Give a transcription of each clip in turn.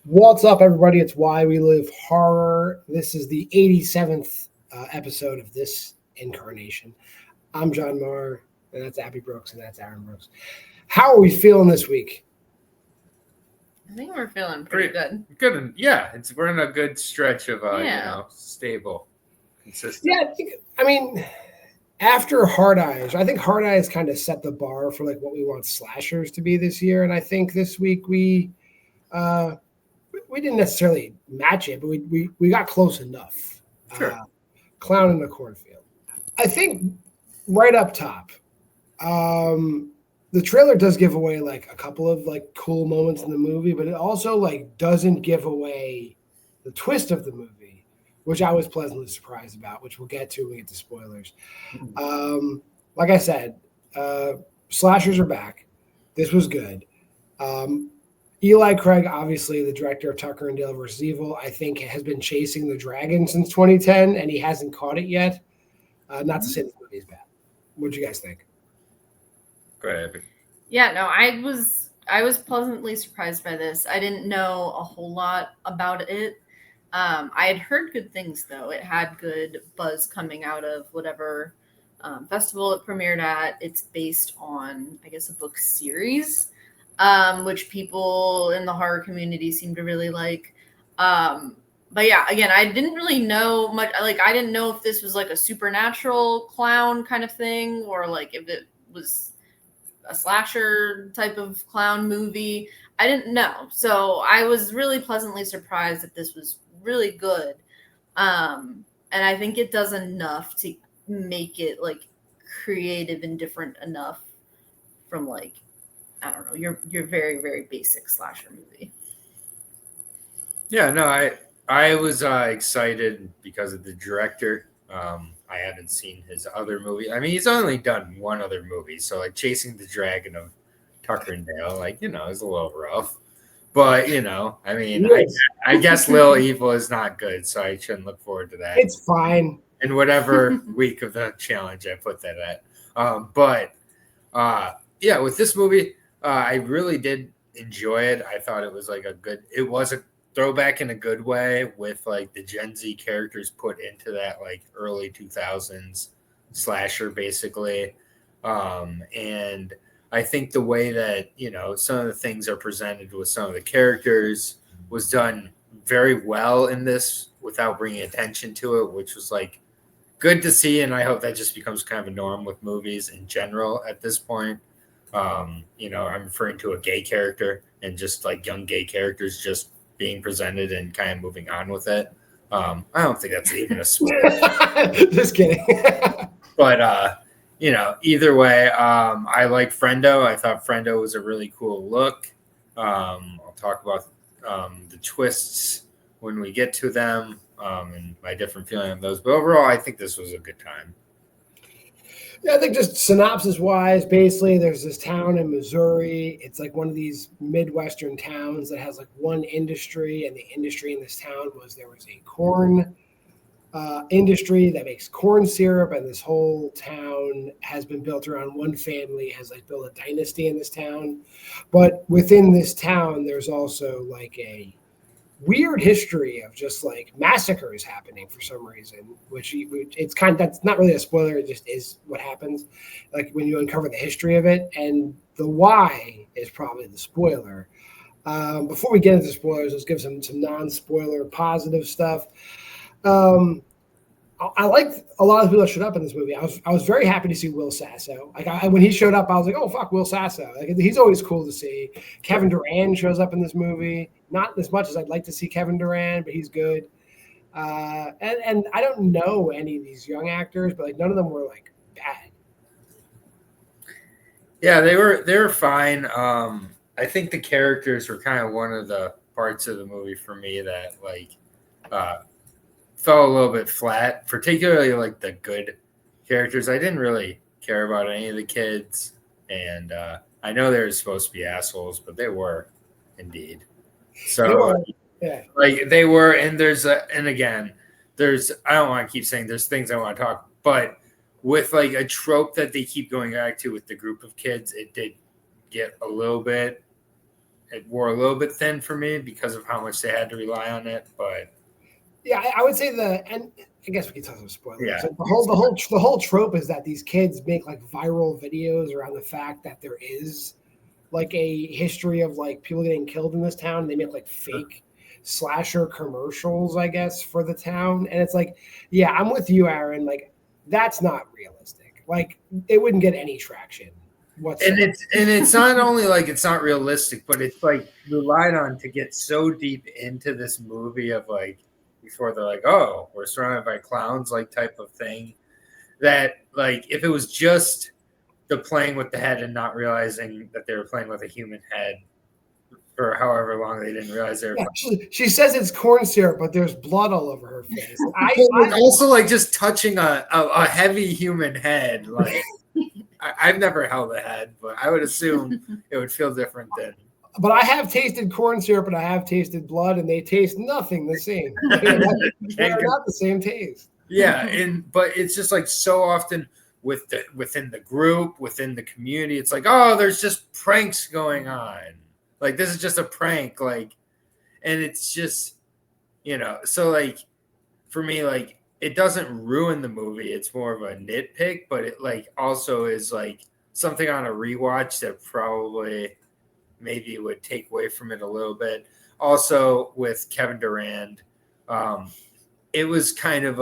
What's up, everybody? It's Why We Live Horror. This is the 87th episode of this incarnation. I'm JWMaher, and that's Abby Brooks, and that's Aaron Brooks. How are we feeling this week? I think we're feeling pretty good. Good, yeah. We're in a good stretch of stable, consistent. Yeah, I mean, after Hard Eyes, I think Hard Eyes kind of set the bar for like what we want slashers to be this year, and I think this week we didn't necessarily match it, but we got close enough. Sure. Clown in a Cornfield. I think right up top, the trailer does give away like a couple of like cool moments in the movie, but it also like doesn't give away the twist of the movie, which I was pleasantly surprised about, which we'll get to when we get to spoilers. Like I said, slashers are back. This was good. Eli Craig, obviously the director of Tucker and Dale vs. Evil, I think has been chasing the dragon since 2010, and he hasn't caught it yet. Not to say this movie is bad. What do you guys think? Go ahead. Yeah, no, I was pleasantly surprised by this. I didn't know a whole lot about it. I had heard good things, though. It had good buzz coming out of whatever festival it premiered at. It's based on, I guess, a book series, which people in the horror community seem to really like. But yeah, again, I didn't really know much. Like, I didn't know if this was like a supernatural clown kind of thing, or like if it was a slasher type of clown movie. I didn't know. So I was really pleasantly surprised that this was really good. And I think it does enough to make it like creative and different enough from like, I don't know, your very, very basic slasher movie. Yeah, no, I was excited because of the director. I hadn't seen his other movie. I mean, he's only done one other movie, so like Chasing the Dragon of Tucker and Dale, like, you know, is a little rough. But, you know, I mean, I guess Lil Evil is not good, so I shouldn't look forward to that. It's fine. In whatever week of the challenge I put that at. Yeah, with this movie, I really did enjoy it. I thought it was like it was a throwback in a good way with like the Gen Z characters put into that like early 2000s slasher basically. And I think the way that, you know, some of the things are presented with some of the characters was done very well in this without bringing attention to it, which was like good to see. And I hope that just becomes kind of a norm with movies in general at this point. You know, I'm referring to a gay character and just like young gay characters just being presented and kind of moving on with it. I don't think that's even a spoiler. Just kidding. But, you know, either way, I like Friendo. I thought Friendo was a really cool look. I'll talk about the twists when we get to them and my different feeling on those. But overall, I think this was a good time. Yeah, I think just synopsis-wise, basically, there's this town in Missouri. It's like one of these Midwestern towns that has like one industry, and the industry in this town there was a corn industry that makes corn syrup, and this whole town has been built around one family, has like built a dynasty in this town. But within this town, there's also like a weird history of just like massacres happening for some reason, which it's kind of, that's not really a spoiler. It just is what happens. Like when you uncover the history of it, and the why is probably the spoiler. Before we get into spoilers, let's give some non-spoiler positive stuff. I liked a lot of the people that showed up in this movie. I was very happy to see Will Sasso. Like when he showed up, I was like, oh fuck, Will Sasso. Like he's always cool to see. Kevin Durant shows up in this movie. Not as much as I'd like to see Kevin Durant, but he's good. And I don't know any of these young actors, but like none of them were like bad. Yeah, they were fine. I think the characters were kind of one of the parts of the movie for me that like fell a little bit flat, particularly like the good characters. I didn't really care about any of the kids, and I know they were supposed to be assholes, but they were indeed. So yeah, like they were, and again, I don't want to keep saying there's things I want to talk, but with like a trope that they keep going back to with the group of kids, it did get a little bit it wore a little bit thin for me because of how much they had to rely on it. But yeah, I would say and I guess we can talk some spoilers. Yeah. So the whole trope is that these kids make like viral videos around the fact that there is like a history of like people getting killed in this town. They make like fake slasher commercials, I guess, for the town. And it's like, yeah, I'm with you, Aaron. Like, that's not realistic. Like, it wouldn't get any traction whatsoever. And it's not only like it's not realistic, but it's like relied on to get so deep into this movie of like before they're like, oh, we're surrounded by clowns, like type of thing. That like if it was just the playing with the head and not realizing that they were playing with a human head for however long they didn't realize they were. Yeah, she says it's corn syrup, but there's blood all over her face. Also like just touching a heavy human head. Like I've never held a head, but I would assume it would feel different then. But I have tasted corn syrup and I have tasted blood, and they taste nothing the same. They're not the same taste. Yeah, but it's just like so often within the group, within the community, it's like, oh, there's just pranks going on. Like this is just a prank, like, and it's just, so like for me, like it doesn't ruin the movie. It's more of a nitpick, but it like also is like something on a rewatch that probably maybe would take away from it a little bit. Also with Kevin Durant, it was kind of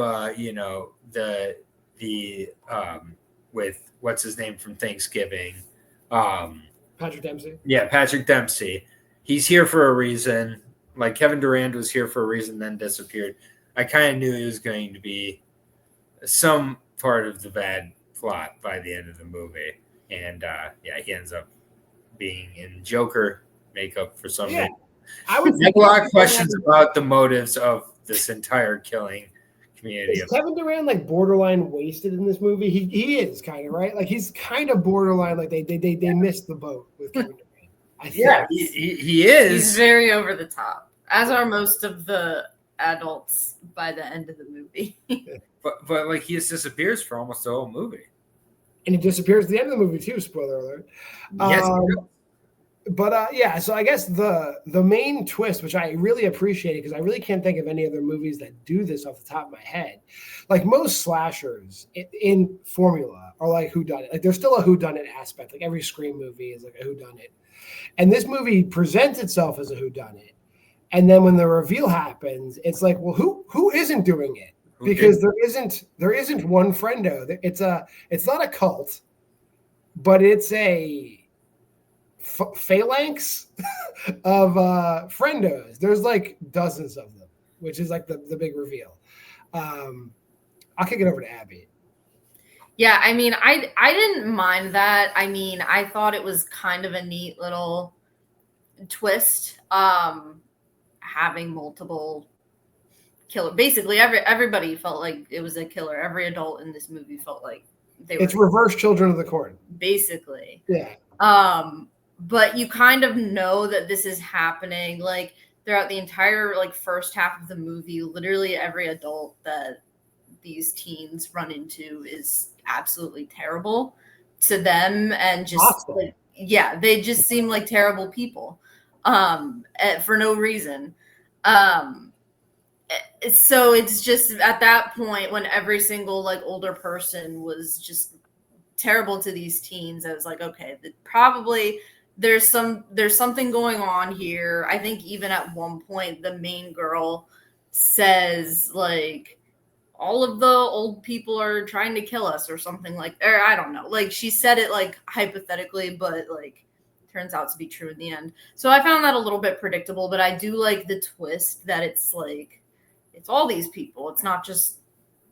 the with what's his name from Thanksgiving, Patrick Dempsey. Yeah, Patrick Dempsey. He's here for a reason. Like Kevin Durant was here for a reason, then disappeared. I kind of knew he was going to be some part of the bad plot by the end of the movie, and he ends up being in Joker makeup for some reason. I would have a lot of questions about the motives of this entire killing community. Is Kevin Durant like borderline wasted in this movie? He is kind of, right. Like he's kind of borderline. Like they missed the boat with Kevin Durant. I think. Yeah, he is. He's very over the top, as are most of the adults by the end of the movie. but like he just disappears for almost the whole movie, and he disappears at the end of the movie too. Spoiler alert. Yes. So I guess the main twist, which I really appreciated, because I really can't think of any other movies that do this off the top of my head. Like most slashers in formula are like whodunit. Like there's still a whodunit aspect. Like every Scream movie is like a whodunit, and this movie presents itself as a whodunit. And then when the reveal happens, it's like, well, who isn't doing it? Because there isn't one friendo. It's not a cult, but it's a phalanx of friendos. There's like dozens of them, which is like the big reveal. I'll kick it over to Abby. Yeah, I mean, I didn't mind that. I mean, I thought it was kind of a neat little twist, having multiple killer. Basically, everybody felt like it was a killer. Every adult in this movie felt like they were. It's reverse Children of the Corn. Basically. Yeah. But you kind of know that this is happening like throughout the entire like first half of the movie. Literally every adult that these teens run into is absolutely terrible to them, and just like, they just seem like terrible people for no reason. So it's just at that point when every single like older person was just terrible to these teens, I was like, okay, probably there's something going on here. I think even at one point the main girl says like, all of the old people are trying to kill us or something like, or I don't know. Like she said it like hypothetically, but like turns out to be true in the end. So I found that a little bit predictable, but I do like the twist that it's like, it's all these people. It's not just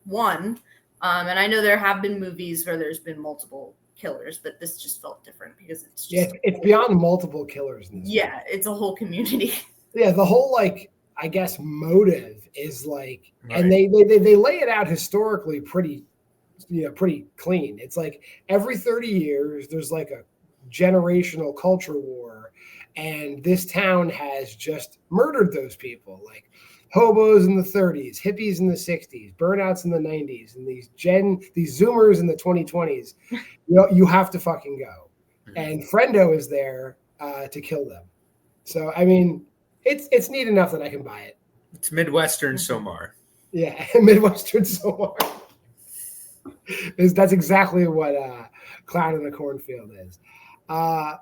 one. And I know there have been movies where there's been multiple killers, but this just felt different because it's just it's beyond multiple killers in this movie. It's a whole community. Yeah, the whole like I guess motive is like, right. And they lay it out historically pretty clean. It's like every 30 years there's like a generational culture war, and this town has just murdered those people, like hobos in the 30s, hippies in the 60s, burnouts in the 90s, and these Zoomers in the 2020s. You have to fucking go. And Friendo is there to kill them. So I mean, it's neat enough that I can buy it. It's Midwestern Somar. Yeah, Midwestern Somar. That's exactly what Clown in a Cornfield is. I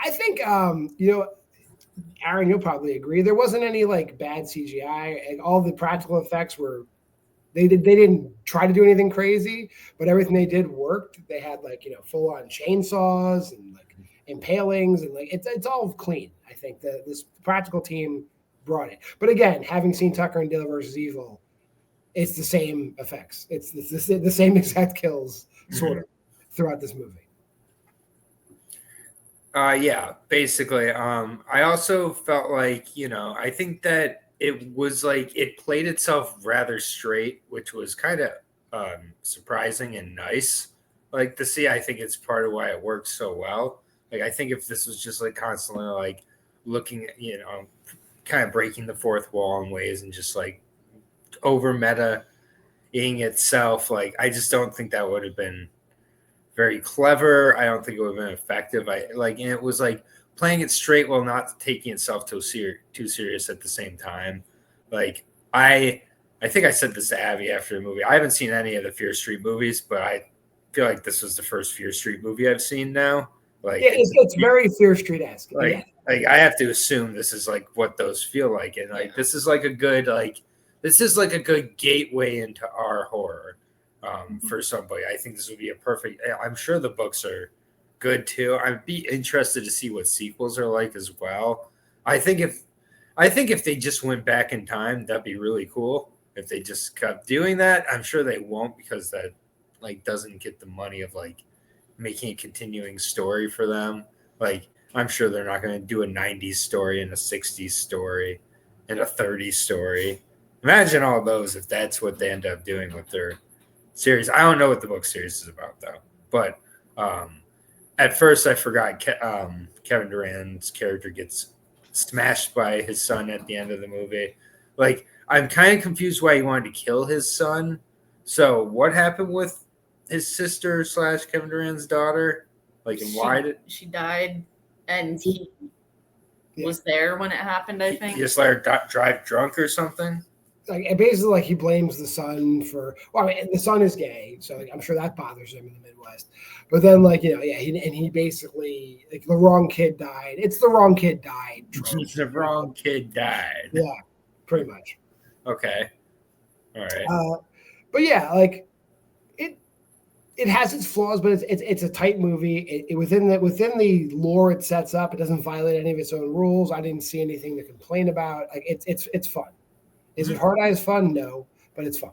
think Aaron, you'll probably agree. There wasn't any like bad CGI, and all the practical effects were. They didn't try to do anything crazy, but everything they did worked. They had like full on chainsaws and like impalings, and like it's all clean. I think this practical team brought it. But again, having seen Tucker and Dale versus Evil, it's the same effects. It's the same exact kills sort of throughout this movie. Yeah, basically. I also felt like, I think that it was like it played itself rather straight, which was kind of surprising and nice. Like to see, I think it's part of why it works so well. Like I think if this was just like constantly like looking at, kind of breaking the fourth wall in ways and just like over meta-ing itself, like I just don't think that would have been very clever. I don't think it would have been effective. And it was like playing it straight while not taking itself too serious at the same time. Like I think I said this to Abby after the movie. I haven't seen any of the Fear Street movies, but I feel like this was the first Fear Street movie I've seen now. Like it's very Fear Street-esque. Like I have to assume this is like what those feel like, and like this is like a good gateway into our horror. For somebody, I think this would be a perfect. I'm sure the books are good too. I'd be interested to see what sequels are like as well. I think if they just went back in time, that'd be really cool. If they just kept doing that, I'm sure they won't because that like doesn't get the money of like making a continuing story for them. Like I'm sure they're not going to do a 90s story and a 60s story and a 30s story. Imagine all those if that's what they end up doing with their series. I don't know what the book series is about though, but at first I forgot Kevin Durant's character gets smashed by his son at the end of the movie. Like I'm kind of confused why he wanted to kill his son. So what happened with his sister / Kevin Durant's daughter? Like, and why did she died? And he was there when it happened. I think he just let her drive drunk or something. Like basically, like he blames the son for. Well, I mean, the son is gay, so like, I'm sure that bothers him in the Midwest. But then, like he basically like the wrong kid died. It's the wrong kid died. The wrong kid died. Yeah, pretty much. Okay. All right. But yeah, like it has its flaws, but it's a tight movie. Within the lore it sets up, it doesn't violate any of its own rules. I didn't see anything to complain about. Like it's fun. Is it hard eyes fun? No, but it's fun.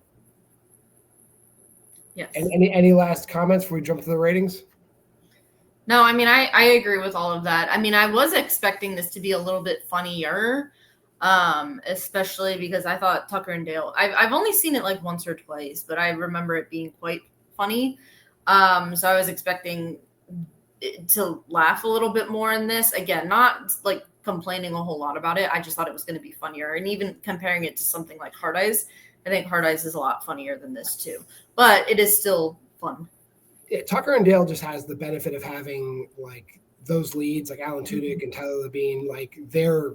Yes. And any last comments before we jump to the ratings? No, I mean I agree with all of that. I mean I was expecting this to be a little bit funnier, especially because I thought Tucker and Dale. I've only seen it like once or twice, but I remember it being quite funny. So I was expecting to laugh a little bit more in this. Again, not like complaining a whole lot about it. I just thought it was going to be funnier. And even comparing it to something like Hard Eyes, I think Hard Eyes is a lot funnier than this too. But it is still fun. Yeah, Tucker and Dale just has the benefit of having like those leads, like Alan Tudyk and Tyler Labine, like they're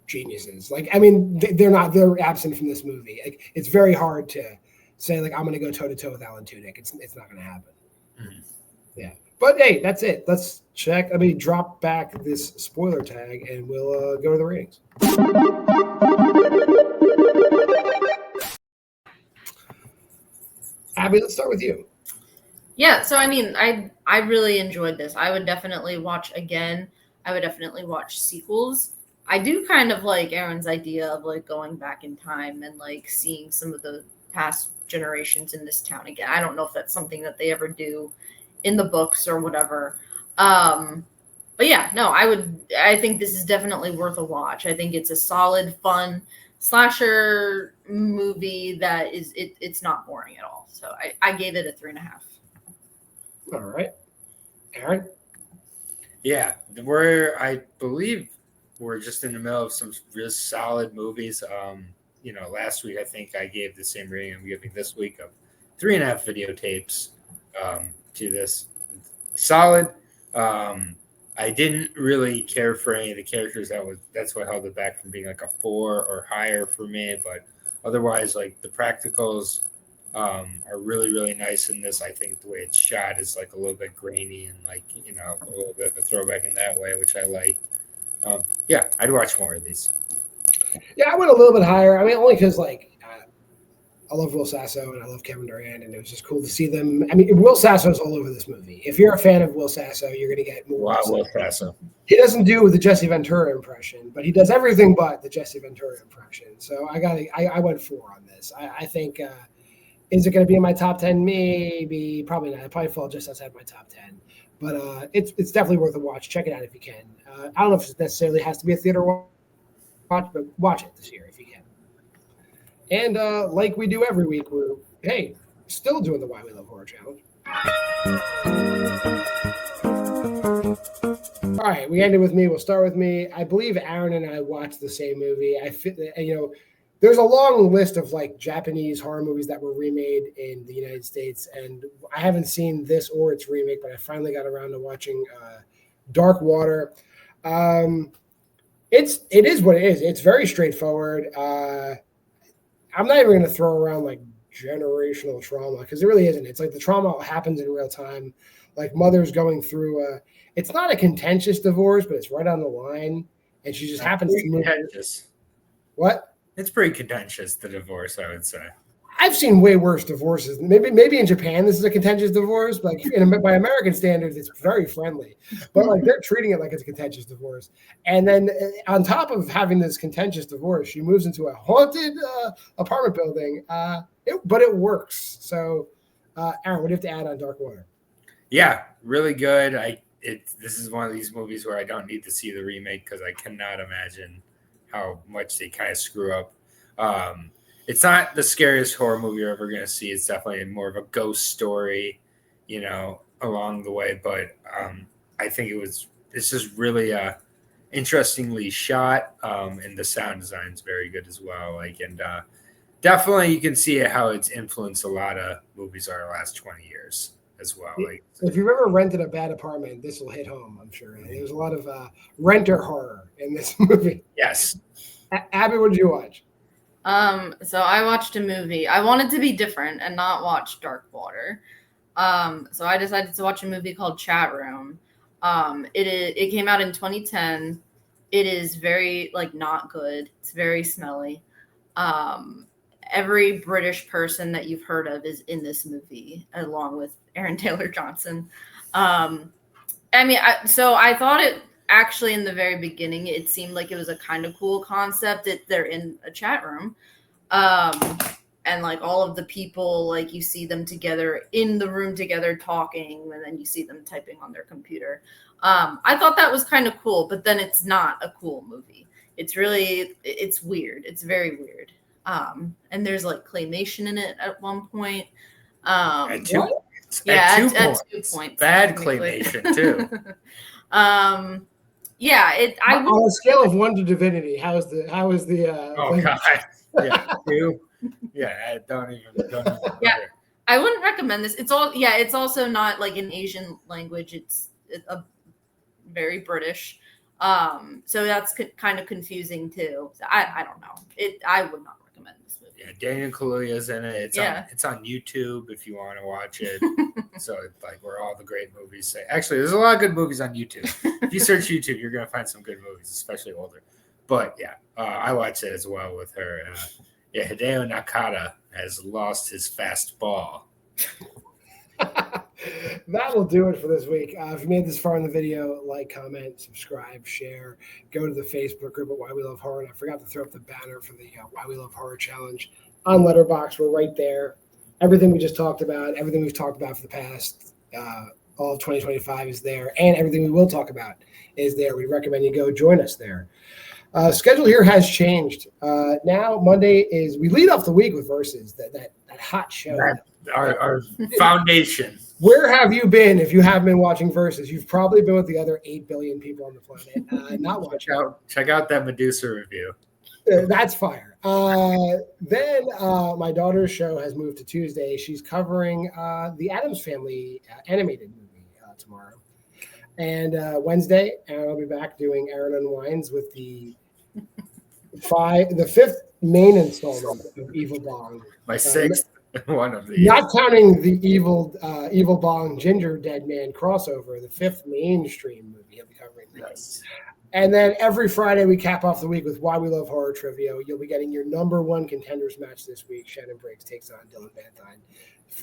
geniuses. Like I mean, they're absent from this movie. Like it's very hard to say like I'm going to go toe to toe with Alan Tudyk. It's not going to happen. Mm-hmm. Yeah. But hey, that's it. Let's check. Let me drop back this spoiler tag and we'll go to the ratings. Abby, let's start with you. Yeah, so I mean, I really enjoyed this. I would definitely watch again. I would definitely watch sequels. I do kind of like Aaron's idea of like going back in time and like seeing some of the past generations in this town again. I don't know if that's something that they ever do in the books or whatever. But yeah, no, I think this is definitely worth a watch. I think it's a solid, fun slasher movie that it's not boring at all. So I gave it a 3.5. All right. Aaron? Yeah, I believe we're just in the middle of some real solid movies. Last week I think I gave the same rating I'm giving this week of 3.5 videotapes to this. Solid. I didn't really care for any of the characters. That's what held it back from being like a 4 or higher for me. But otherwise, like the practicals are really, really nice in this. I think the way it's shot is like a little bit grainy and like, you know, a little bit of a throwback in that way, which I like. Yeah, I'd watch more of these. Yeah, I went a little bit higher. I mean, only because like I love Will Sasso and I love Kevin Durant, and it was just cool to see them. I mean, Will Sasso's all over this movie. If you're a fan of Will Sasso, you're going to get more. Wow, Will Sasso. He doesn't do the Jesse Ventura impression, but he does everything but the Jesse Ventura impression. So I went 4 on this. I think, is it going to be in my top 10? Maybe, probably not. It probably fall just outside my top 10. But it's definitely worth a watch. Check it out if you can. I don't know if it necessarily has to be a theater watch, but watch it this year if you can. And like we do every week, we're still doing the Why We Love Horror Challenge. All right, we ended with me. We'll start with me. I believe Aaron and I watched the same movie. There's a long list of like Japanese horror movies that were remade in the United States, and I haven't seen this or its remake, but I finally got around to watching Dark Water. It is what it is. It's very straightforward. I'm not even going to throw around like generational trauma because it really isn't. It's like the trauma happens in real time. Like mother's going through it's not a contentious divorce, but it's right on the line. And she just happens to move. Contentious. What? It's pretty contentious, the divorce, I would say. I've seen way worse divorces. Maybe in Japan this is a contentious divorce, but like by American standards, it's very friendly. But like they're treating it like it's a contentious divorce. And then on top of having this contentious divorce, she moves into a haunted apartment building. But it works. So, Aaron, what do you have to add on Dark Water? Yeah, really good. This is one of these movies where I don't need to see the remake because I cannot imagine how much they kind of screw up. It's not the scariest horror movie you're ever going to see. It's definitely more of a ghost story, you know, along the way. But I think it's just really interestingly shot, and the sound design is very good as well. Definitely you can see how it's influenced a lot of movies over the last 20 years as well. If you've ever rented a bad apartment, this will hit home, I'm sure. There's a lot of renter horror in this movie. Yes. Abby, what did you watch? So I watched a movie. I wanted to be different and not watch Dark Water. So I decided to watch a movie called Chat Room. It came out in 2010. It is very not good. It's very smelly. Every British person that you've heard of is in this movie, along with Aaron Taylor Johnson. I thought it. Actually, in the very beginning, it seemed like it was a kind of cool concept. They're in a chat room, and all of the people, you see them together in the room together talking, and then you see them typing on their computer. I thought that was kind of cool, but then it's not a cool movie. It's weird. It's very weird. And there's claymation in it at one point. At 2 points. Yeah, at 2 points. Bad claymation too. On a scale of 1 to Divinity, how is the oh god, yeah, 2. Yeah, don't even. Yeah, I wouldn't recommend this. It's also not an Asian language. It's a very British. So that's kind of confusing too. So I don't know. I would not recommend this movie. Yeah, Daniel Kaluuya's in it. It's on YouTube if you want to watch it. So it's where all the great movies say. Actually, there's a lot of good movies on YouTube. If you search YouTube, you're gonna find some good movies, especially older. But yeah, I watched it as well with her. Hideo Nakata has lost his fastball. That'll do it for this week. If you made this far in the video, like, comment, subscribe, share. Go to the Facebook group at Why We Love Horror. And I forgot to throw up the banner for the Why We Love Horror Challenge on Letterboxd. We're right there. Everything we just talked about, everything we've talked about for the past all of 2025 is there, and everything we will talk about is there. We recommend you go join us there. Schedule here has changed. Now Monday we lead off the week with Versus, that hot show. Our foundation. Where have you been if you haven't been watching Versus? You've probably been with the other 8 billion people on the planet not watching. Check out that Medusa review. That's fire. Then my daughter's show has moved to Tuesday. She's covering the Addams Family animated movie tomorrow. And Wednesday, Aaron will be back doing Aaron Unwinds with the fifth main installment of Evil Bong. My sixth one of these. Not counting the Evil Bong Ginger Dead Man crossover, the fifth mainstream movie he'll be covering. Yes. And then every Friday we cap off the week with Why We Love Horror Trivia. You'll be getting your number one contenders match this week. Shannon Briggs takes on Dylan Banthine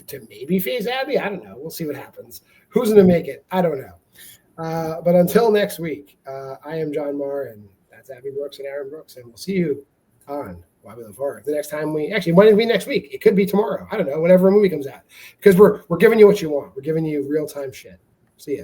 to maybe face Abby. I don't know. We'll see what happens. Who's going to make it? I don't know. But until next week, I am John Maher, and that's Abby Brooks and Aaron Brooks, and we'll see you on Why We Love Horror. The next time when it'll be next week. It could be tomorrow. I don't know. Whenever a movie comes out, because we're giving you what you want. We're giving you real time shit. See ya.